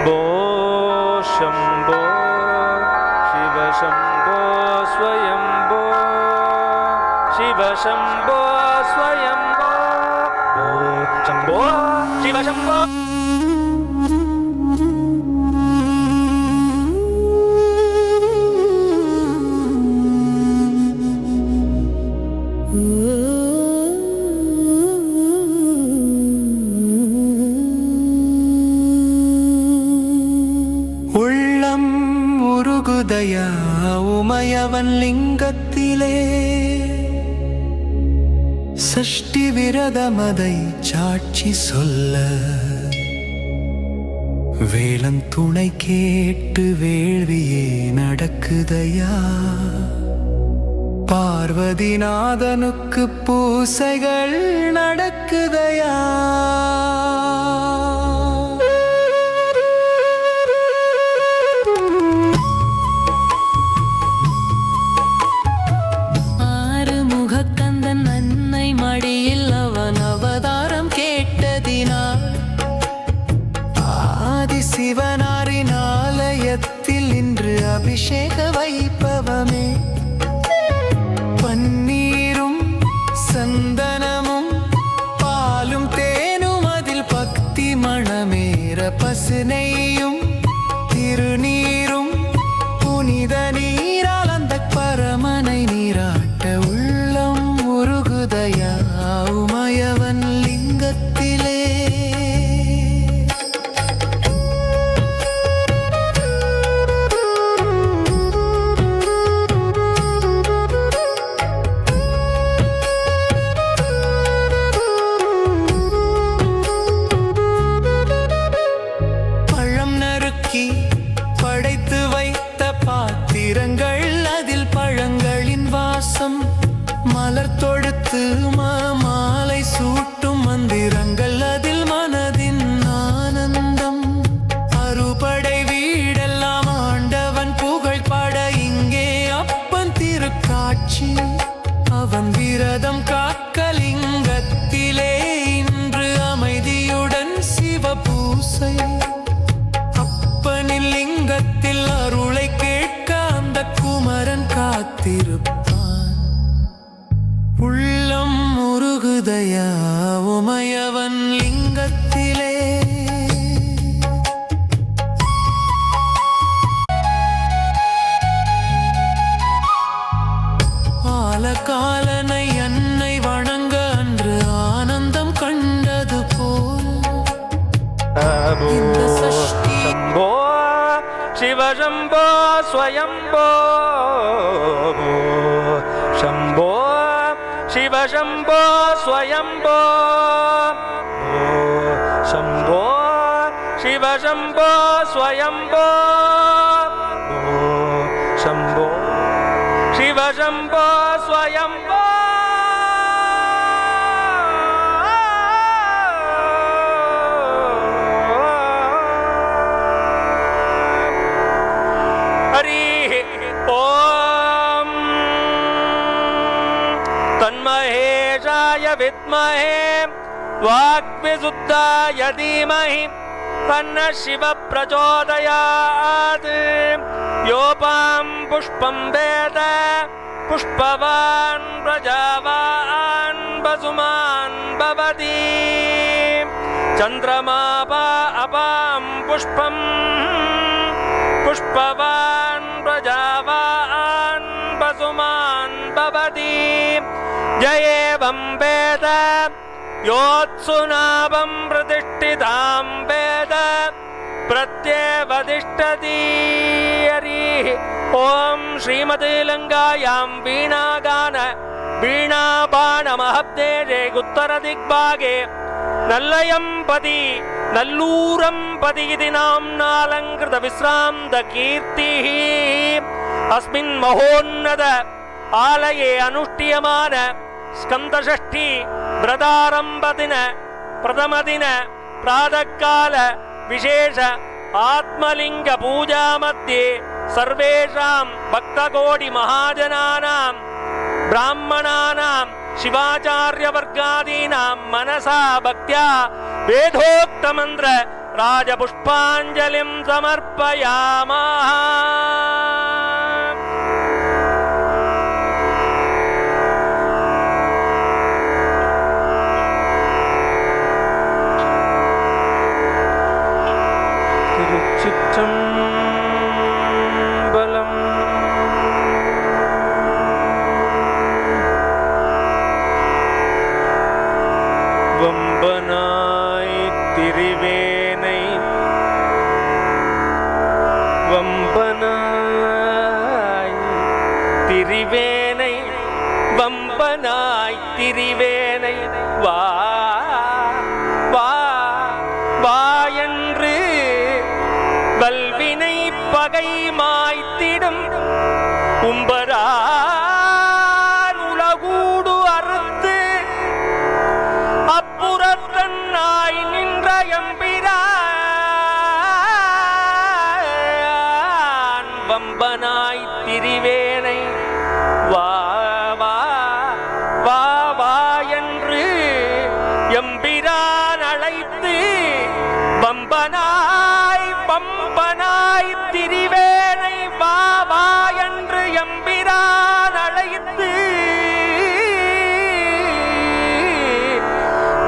भो शम्भो शिव शम्भो स्वयम्भो शिव शम्भो स्वयम्भो भो शम्भो शिव शम्भो। உள்ளம் உருகுதையா உமையவன் லிங்கத்திலே சஷ்டி விரதமதை சாட்சி சொல்ல வேலன் துணை கேட்டு வேள்வியே நடக்குதையா பார்வதிநாதனுக்கு பூசைகள் நடக்குதையா. ஆறுமுகக்கந்தன் அன்னை மடியில் அவன் அவதாரம் கேட்டதினால் ஆதி சிவனாரின் ஆலயத்தில் இன்று அபிஷேக வைபவமே. பன்னீரும் சந்தனமும் பாலும் தேனும் அதில் பக்தி மணமேற பசுநெய்யும் திருநீரும் புனித நீரால் அந்த பரமனை நீராட்ட உள்ளம் உருகுதையா உமையவன் லிங்கத்திலே. படைத்து வைத்த பாத்திரங்கள் அதில் பழங்களின் வாசம் மலர் தொடுத்து மாலை சூட்டும் மந்திரங்கள் அதில் மனதின் ஆனந்தம். அறுபடை வீடெல்லாம் ஆண்டவன் புகழ் பாட இங்கே அப்பன் திருக்காட்சி. அவன் விரதம் காக்கலிங்கத்திலே இன்று அமைதியுடன் சிவ பூசை. லிங்கத்தில் அருளை கேட்க அந்த குமரன் காத்திருப்பான். உள்ளம் முருகுதையா உமையவன் லிங்கத்திலே. ஆலகாலனை அன்னை வணங்க அன்று ஆனந்தம் கண்டது போல் இந்த சஷ்டி शिव शम्भो स्वयम्भो शम्भो शिव शम्भो स्वयम्भो शम्भो शिव शम्भो स्वयम्भो शम्भो शिव शम्भो स्वयम्भो ॐ तन्महेशाय विद्महे वाग्विशुद्धाय धीमहि तन्नः शिवः प्रचोदयात्। योपां पुष्पं वेद पुष्पवान् प्रजावान् वसुमान् भवति। चन्द्रमापा अपां पुष्पं पुष्पवान् प्रजावान् वसुमान् भवति। जयेवं वेद योत्सुनाभं प्रतिष्ठितां वेद प्रत्यवतिष्ठति। हरिः ॐ श्रीमते लङ्कायां वीणागान वीणाबाणमहब्देशे उत्तरदिग्भागे नल्लयम्पति नल्लूरम्पति इति नाम्नालङ्कृत विश्रान्त कीर्तिः। अस्मिन् महोन्नत आलये अनुष्ठीयमान स्कन्दषष्ठी व्रतारम्भदिन प्रथमदिन प्रातःकाल विशेष आत्मलिंग पूजा मध्ये सर्वेषां भक्तकोटि महाजनानां ब्राह्मणानां शिवाचार्यवर्गादीनां मनसा भक्त्या वेदोक्तमन्त्र राजपुष्पाञ्जलिं समर्पयामः। திருச்சிற்றம்பலம். வம்பனாய் திரிவேனை வம்பனாய் திரிவேனை வம்பனாய் திரிவேனை வா வா வா என்று வல்வினை பகை மாய்த்திடும் உம்பரான் திரிவேனை வா வா வா வா என்று எம்பிரான் அழைத்து பம்பனாய் பம்பனாய் திரிவேனை வா வா என்று எம்பிரான் அழைத்து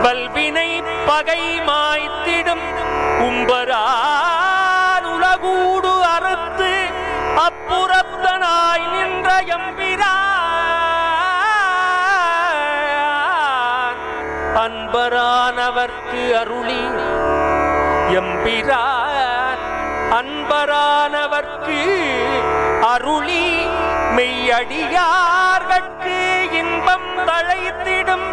வல்வினை பகை மாய்த்திடும் உம்பரான் உலகூடு அறுத்து அப்புறத்தனாய் நின்ற எம்பிரான் அன்பரானவர்க்கு அருளி எம்பிரான் அன்பரானவர்க்கு அருளி மெய்யடியார்கட்கு இன்பம் தழைத்திடும்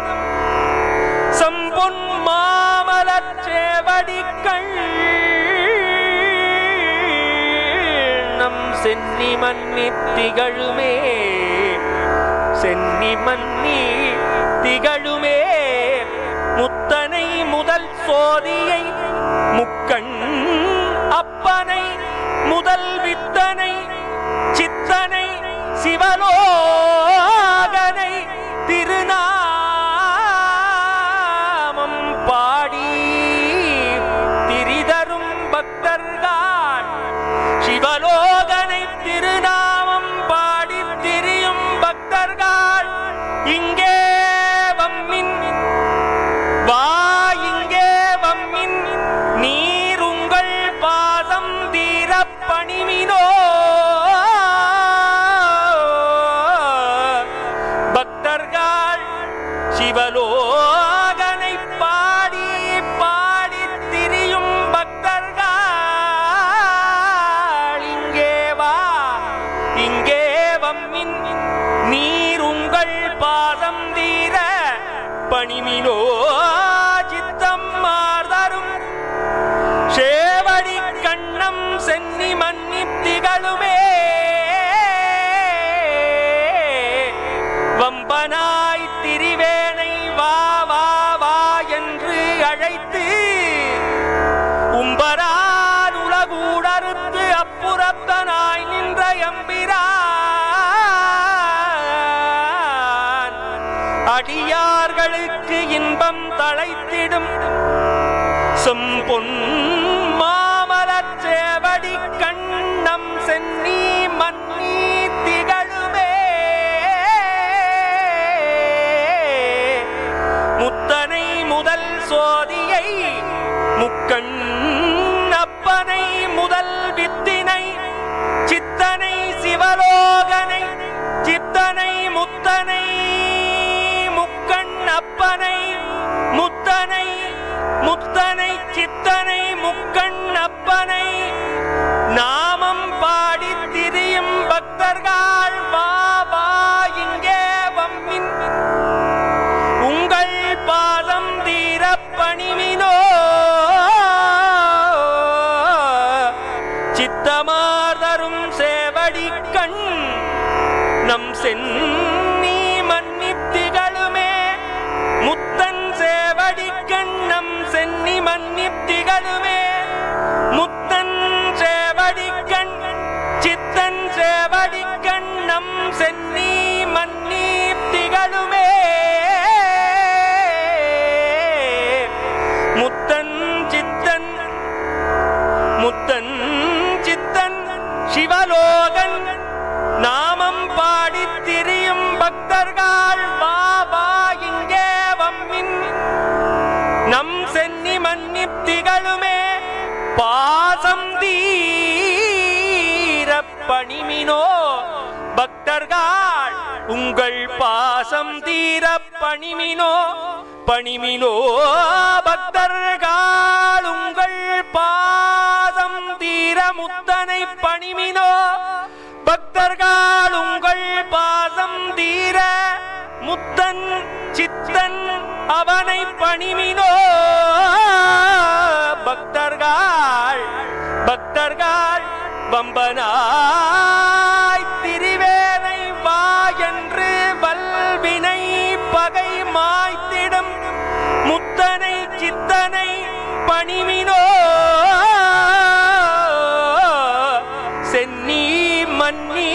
சம்பொன் மாமலர் சேவடிக்கள் நம் சென்னி மன்னி திகழுமே சென்னி மன்னி திகழுமே முத்தனை முதல் சோதியை முக்கண் அப்பனை முதல் வித்தனை சித்தனை சிவலோகனை திருநாமம் பாடி திரிதரும் பக்தர்கள் சிவலோகனை திருநாமம் பாடி திரியும் பக்தர்கள் இங்கே வம்மின் வா இங்கே வம்மின் நீர் உங்கள் பாதம் தீர பணிமினோ பக்தர்கள் சிவலோகனை பாடி பாடி திரியும் பக்தர்கள் இங்கே வா இங்கே வம்மின் நீர் உங்கள் பாதம் தீர பணிமினோ சித்தம் மார்தரும் சேவடி கண்ணம் சென்னி மன்னி திகழுமே வம்பனாய் திரிவேனை வா வா வா என்று அழைத்து உம்பரான் உலகூடறுத்து அப்புறத்தனாய் நின்ற எம்பிரான் அடியார்களுக்கு இன்பம் தழைத்திடும் செம்பொன் மாமலர் சேவடி கண்ணம் சென்னி மன்னி திகழுமே முத்தனை முதல் சோதியை முக்கண் அப்பனை முதல் வித்தினை சித்தனை சிவலோகனை சித்தனை முத்தனை முக்கண் அப்பனை முத்தனை முத்தனை சித்தனை முக்கண் அப்பனை நாமம் பாடி திரியும் பக்தர்கள் வா வா இங்கே வம்மின் உங்கள் பாதம் தீர பணிமினோ சித்தமார்தரும் சேவடி கண் நம் சென்னி மன்னி திகழுமே முத்தன் சேவடி கண்ணம் சென்னி மன்னி திகழுமே முத்தன் சேவடி கண் சித்தன் சேவடி கண்ணம் சென்னி மன்னி திகழுமே முத்தன் சித்தன் முத்தன் சித்தன் சிவலோகன் நாமம் பாடி திரியும் பக்தர்கள் வா வா இங்கே வம்மின் நம் சென்னி மன்னி திகழுமே பாசம் தீர பணிமினோ பக்தர்கள் உங்கள் பாசம் தீர பணிமினோ பணிமினோ பக்தர்கள் உங்கள் பாசம் தீர முத்தனை பணிமினோ பக்தர்கள் உங்கள் பாசம் தீர முத்தன் சித்தன் அவனை பணிமினோ பக்தர்கள் பக்தர்கள் வம்பனாய் திரிவேனை வா என்று வல்வினை பகை மாய்த்திடும் முத்தனை சித்தனை பணிமினோ சென்னி மன்னி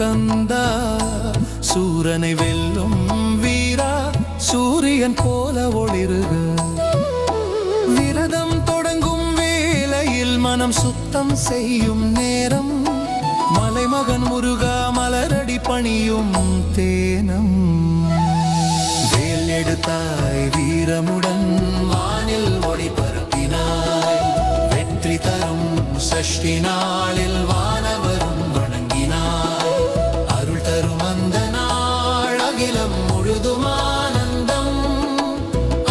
கந்தா சூரனை வெல்லும் வீரா சூரியன் போல ஒளிருக விரதம் தொடங்கும் வேளையில் மனம் சுத்தம் செய்யும் நேரம் மலைமகன் முருகா மலரடி பணியும் தேனம் வேல் எடுத்தாய் வீரமுடன் வானில் ஒளி பரப்பினாய் வெற்றி தரும் சஷ்டி நாளில் வானவரும் வணங்கினாய் அருள் தரும் அந்த நாள் அகிலம் முழுதும் ஆனந்தம்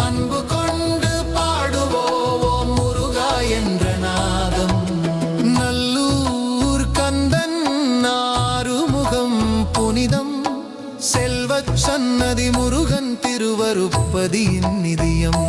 அன்பு கொண்டு பாடுவோம் முருகா என்ற நாதம் நல்லூர் கந்தன் ஆறுமுகம் புனிதம் செல்வச் சன்னதி முருகன் திருவருப்பதியின் நிதியம்